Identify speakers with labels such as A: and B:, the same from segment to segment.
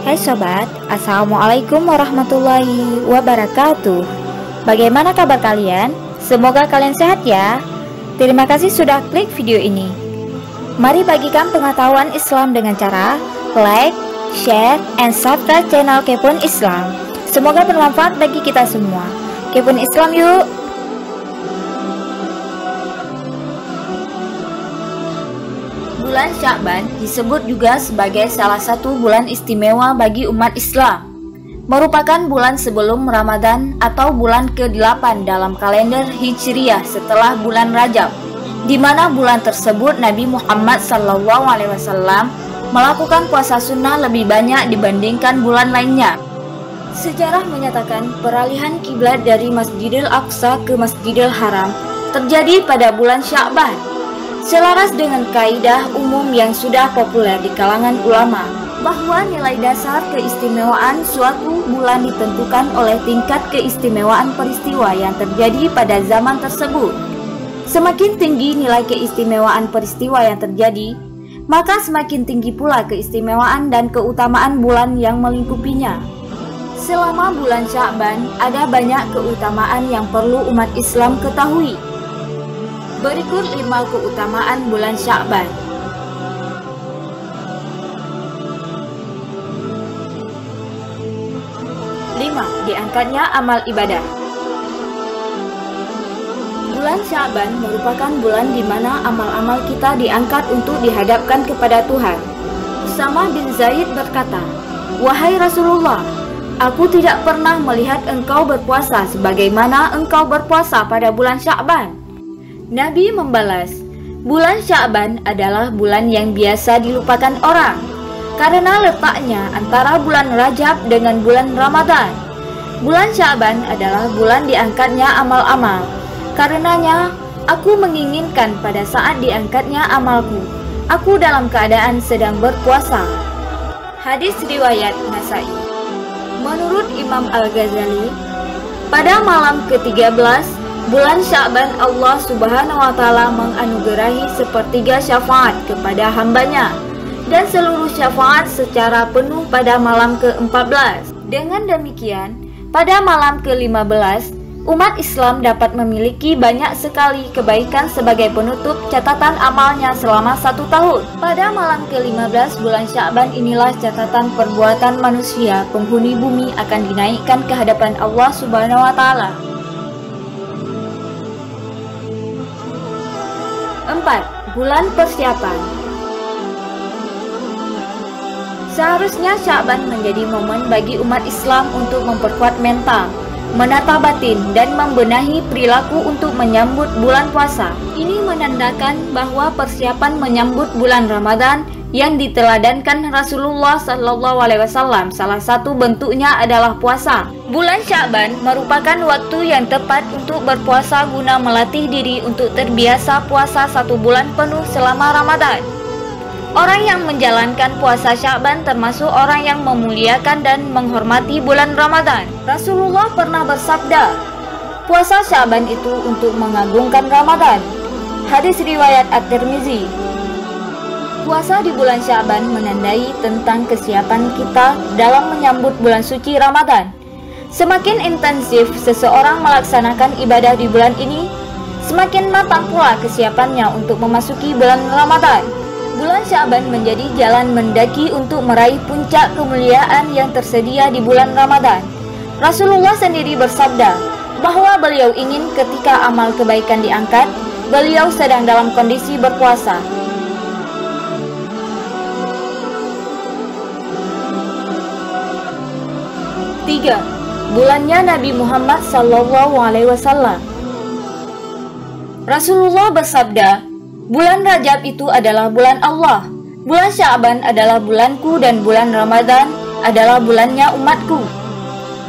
A: Hai sobat, Assalamualaikum warahmatullahi wabarakatuh. Bagaimana kabar kalian? Semoga kalian sehat ya. Terima kasih sudah klik video ini. Mari bagikan pengetahuan Islam dengan cara like, share, and subscribe channel Kepoin Islam. Semoga bermanfaat bagi kita semua. Kepoin Islam yuk. Bulan Sya'ban disebut juga sebagai salah satu bulan istimewa bagi umat Islam. Merupakan bulan sebelum Ramadan atau bulan ke-8 dalam kalender Hijriyah setelah bulan Rajab, di mana bulan tersebut Nabi Muhammad SAW melakukan puasa sunnah lebih banyak dibandingkan bulan lainnya. Sejarah menyatakan peralihan kiblat dari Masjidil Aqsa ke Masjidil Haram terjadi pada bulan Sya'ban. Selaras dengan kaidah umum yang sudah populer di kalangan ulama, bahwa nilai dasar keistimewaan suatu bulan ditentukan oleh tingkat keistimewaan peristiwa yang terjadi pada zaman tersebut. Semakin tinggi nilai keistimewaan peristiwa yang terjadi, maka semakin tinggi pula keistimewaan dan keutamaan bulan yang melingkupinya. Selama bulan Sya'ban, ada banyak keutamaan yang perlu umat Islam ketahui. Berikut 5 keutamaan bulan Sya'ban. 5. Diangkatnya amal ibadah. Bulan Sya'ban merupakan bulan di mana amal-amal kita diangkat untuk dihadapkan kepada Tuhan. Usama bin Zaid berkata, "Wahai Rasulullah, aku tidak pernah melihat engkau berpuasa sebagaimana engkau berpuasa pada bulan Sya'ban." Nabi membalas, bulan Sya'ban adalah bulan yang biasa dilupakan orang, karena letaknya antara bulan Rajab dengan bulan Ramadan. Bulan Sya'ban adalah bulan diangkatnya amal-amal. Karenanya, aku menginginkan pada saat diangkatnya amalku, aku dalam keadaan sedang berpuasa. Hadis riwayat Nasa'i. Menurut Imam Al-Ghazali, pada malam ke-13 bulan Sya'ban, Allah Subhanahu wa Ta'ala menganugerahi sepertiga syafaat kepada hambanya dan seluruh syafaat secara penuh pada malam ke-14. Dengan demikian, pada malam ke-15, umat Islam dapat memiliki banyak sekali kebaikan sebagai penutup catatan amalnya selama 1 tahun. Pada malam ke-15 bulan Sya'ban inilah catatan perbuatan manusia penghuni bumi akan dinaikkan ke hadapan Allah Subhanahu wa Ta'ala. 4. Bulan persiapan. Seharusnya Sya'ban menjadi momen bagi umat Islam untuk memperkuat mental, menata batin, dan membenahi perilaku untuk menyambut bulan puasa. Ini menandakan bahwa persiapan menyambut bulan Ramadan yang diteladankan Rasulullah SAW, salah satu bentuknya adalah puasa. Bulan Sya'ban merupakan waktu yang tepat untuk berpuasa guna melatih diri untuk terbiasa puasa 1 bulan penuh selama Ramadan. Orang yang menjalankan puasa Sya'ban termasuk orang yang memuliakan dan menghormati bulan Ramadan. Rasulullah pernah bersabda, puasa Sya'ban itu untuk mengagungkan Ramadan. Hadis riwayat At-Tirmizi. Puasa di bulan Sya'ban menandai tentang kesiapan kita dalam menyambut bulan suci Ramadan. Semakin intensif seseorang melaksanakan ibadah di bulan ini, semakin matang pula kesiapannya untuk memasuki bulan Ramadan. Bulan Sya'ban menjadi jalan mendaki untuk meraih puncak kemuliaan yang tersedia di bulan Ramadan. Rasulullah sendiri bersabda bahwa beliau ingin ketika amal kebaikan diangkat, beliau sedang dalam kondisi berpuasa. 3. Bulannya Nabi Muhammad SAW. Rasulullah bersabda, bulan Rajab itu adalah bulan Allah, bulan Sya'ban adalah bulanku, dan bulan Ramadan adalah bulannya umatku.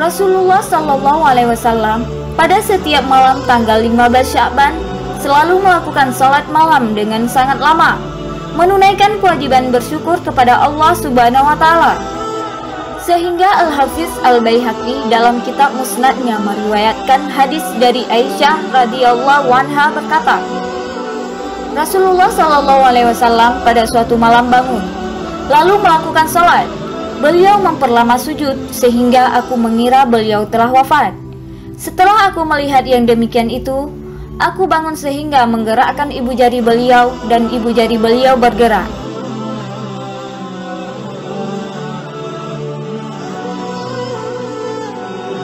A: Rasulullah SAW pada setiap malam tanggal 15 Sya'ban selalu melakukan sholat malam dengan sangat lama, menunaikan kewajiban bersyukur kepada Allah Subhanahu wa Ta'ala. Sehingga Al-Hafiz Al-Baihaqi dalam kitab Musnadnya meriwayatkan hadis dari Aisyah radhiyallahu anha berkata, Rasulullah SAW pada suatu malam bangun, lalu melakukan sholat. Beliau memperlama sujud sehingga aku mengira beliau telah wafat. Setelah aku melihat yang demikian itu, aku bangun sehingga menggerakkan ibu jari beliau dan ibu jari beliau bergerak.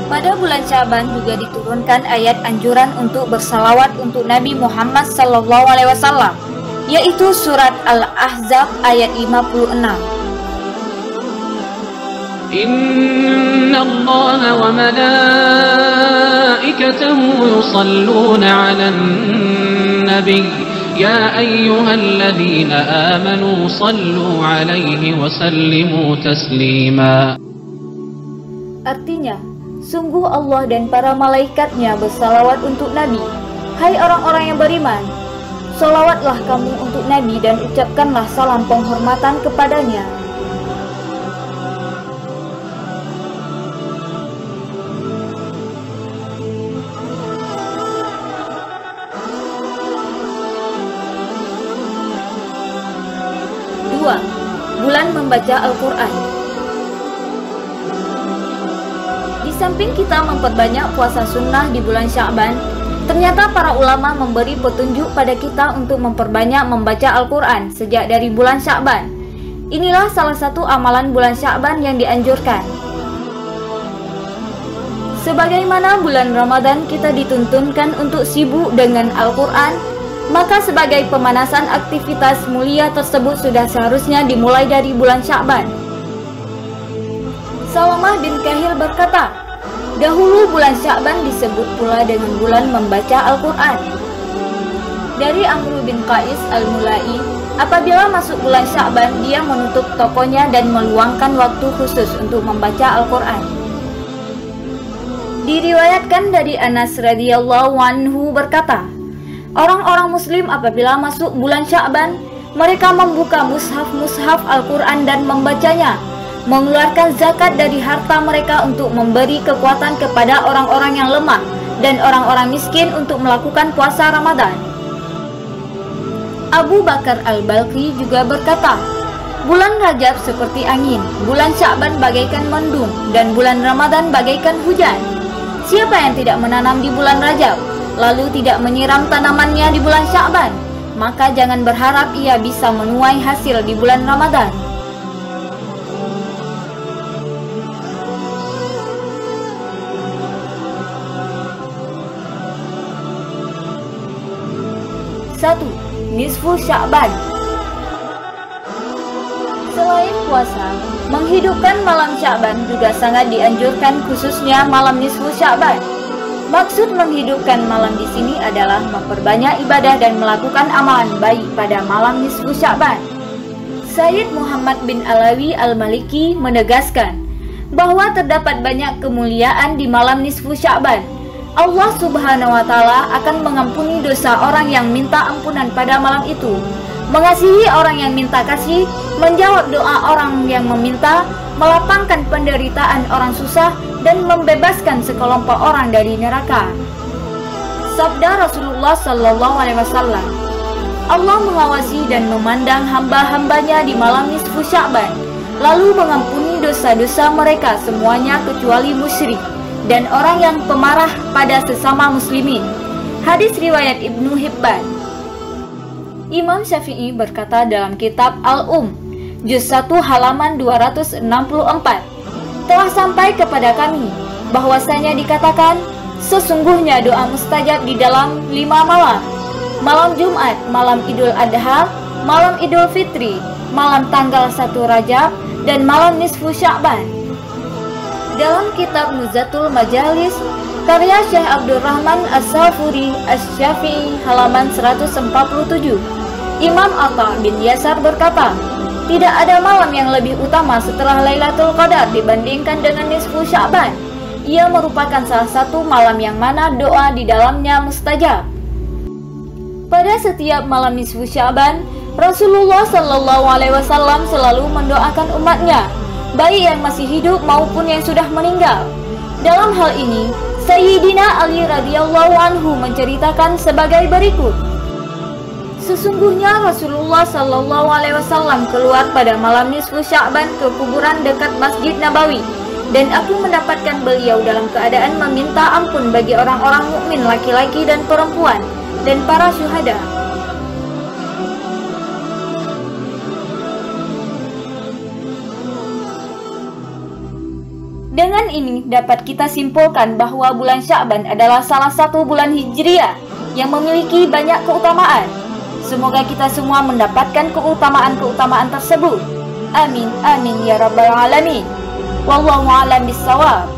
A: Pada bulan Syaban juga diturunkan ayat anjuran untuk bersalawat untuk Nabi Muhammad SAW, yaitu surat Al-Ahzab ayat 56.
B: Inna Allah wa malaikatahu yusalluna 'alan nabiy ya ayyuhalladzina amanu sallu 'alaihi wa sallimu taslima.
A: Artinya, sungguh Allah dan para malaikatnya bersalawat untuk Nabi. Hai orang-orang yang beriman, salawatlah kamu untuk Nabi dan ucapkanlah salam penghormatan kepadanya. Bulan membaca Al-Quran. Di samping kita memperbanyak puasa sunnah di bulan Sya'ban, ternyata para ulama memberi petunjuk pada kita untuk memperbanyak membaca Al-Quran sejak dari bulan Sya'ban. Inilah salah satu amalan bulan Sya'ban yang dianjurkan. Sebagaimana bulan Ramadan kita dituntunkan untuk sibuk dengan Al-Quran, maka sebagai pemanasan aktivitas mulia tersebut sudah seharusnya dimulai dari bulan Sya'ban. Salamah bin Kahil berkata, dahulu bulan Sya'ban disebut pula dengan bulan membaca Al-Quran. Dari Amr bin Qais al-Mulai, apabila masuk bulan Sya'ban, dia menutup tokonya dan meluangkan waktu khusus untuk membaca Al-Quran. Diriwayatkan dari Anas radhiyallahu anhu berkata, orang-orang muslim apabila masuk bulan Sya'ban, mereka membuka mushaf-mushaf Al-Quran dan membacanya, mengeluarkan zakat dari harta mereka untuk memberi kekuatan kepada orang-orang yang lemah dan orang-orang miskin untuk melakukan puasa Ramadan. Abu Bakar Al-Balqi juga berkata, bulan Rajab seperti angin, bulan Sya'ban bagaikan mendung, dan bulan Ramadan bagaikan hujan. Siapa yang tidak menanam di bulan Rajab, lalu tidak menyiram tanamannya di bulan Sya'ban, maka jangan berharap ia bisa menuai hasil di bulan Ramadan. Satu, Nisfu Sya'ban. Selain puasa, menghidupkan malam Sya'ban juga sangat dianjurkan, khususnya malam Nisfu Sya'ban. Maksud menghidupkan malam di sini adalah memperbanyak ibadah dan melakukan amalan baik pada malam nisfu Sya'ban. Sayyid Muhammad bin Alawi al-Maliki menegaskan bahwa terdapat banyak kemuliaan di malam nisfu Sya'ban. Allah Subhanahu wa Ta'ala akan mengampuni dosa orang yang minta ampunan pada malam itu, mengasihi orang yang minta kasih, menjawab doa orang yang meminta, melapangkan penderitaan orang susah, dan membebaskan sekelompok orang dari neraka. Sabda Rasulullah SAW, Allah mengawasi dan memandang hamba-hambanya di malam nisfu Sya'ban, lalu mengampuni dosa-dosa mereka semuanya kecuali musyrik dan orang yang pemarah pada sesama muslimin. Hadis riwayat Ibnu Hibban. Imam Syafi'i berkata dalam kitab Al-Juz 1 halaman 264, telah sampai kepada kami bahwasanya dikatakan, sesungguhnya doa mustajab di dalam 5 malam: malam Jumat, malam Idul Adha, malam Idul Fitri, malam tanggal 1 Rajab, dan malam nisfu Sya'ban. Dalam kitab Nuzatul Majalis karya Syekh Abdurrahman As-Safuri Asy-Syafi'i halaman 147, Imam Atha bin Yasar berkata, tidak ada malam yang lebih utama setelah Lailatul Qadar dibandingkan dengan nisfu Sya'ban. Ia merupakan salah satu malam yang mana doa di dalamnya mustajab. Pada setiap malam nisfu Sya'ban, Rasulullah SAW selalu mendoakan umatnya, baik yang masih hidup maupun yang sudah meninggal. Dalam hal ini, Sayyidina Ali radhiyallahu anhu menceritakan sebagai berikut. Sesungguhnya Rasulullah Shallallahu Alaihi Wasallam keluar pada malam nisfu Sya'ban ke kuburan dekat Masjid Nabawi, dan aku mendapatkan beliau dalam keadaan meminta ampun bagi orang-orang mukmin laki-laki dan perempuan dan para syuhada. Dengan ini dapat kita simpulkan bahwa bulan Sya'ban adalah salah satu bulan Hijriah yang memiliki banyak keutamaan. Semoga kita semua mendapatkan keutamaan-keutamaan tersebut. Amin, amin ya rabbal alamin. Wallahu a'lam bishawab.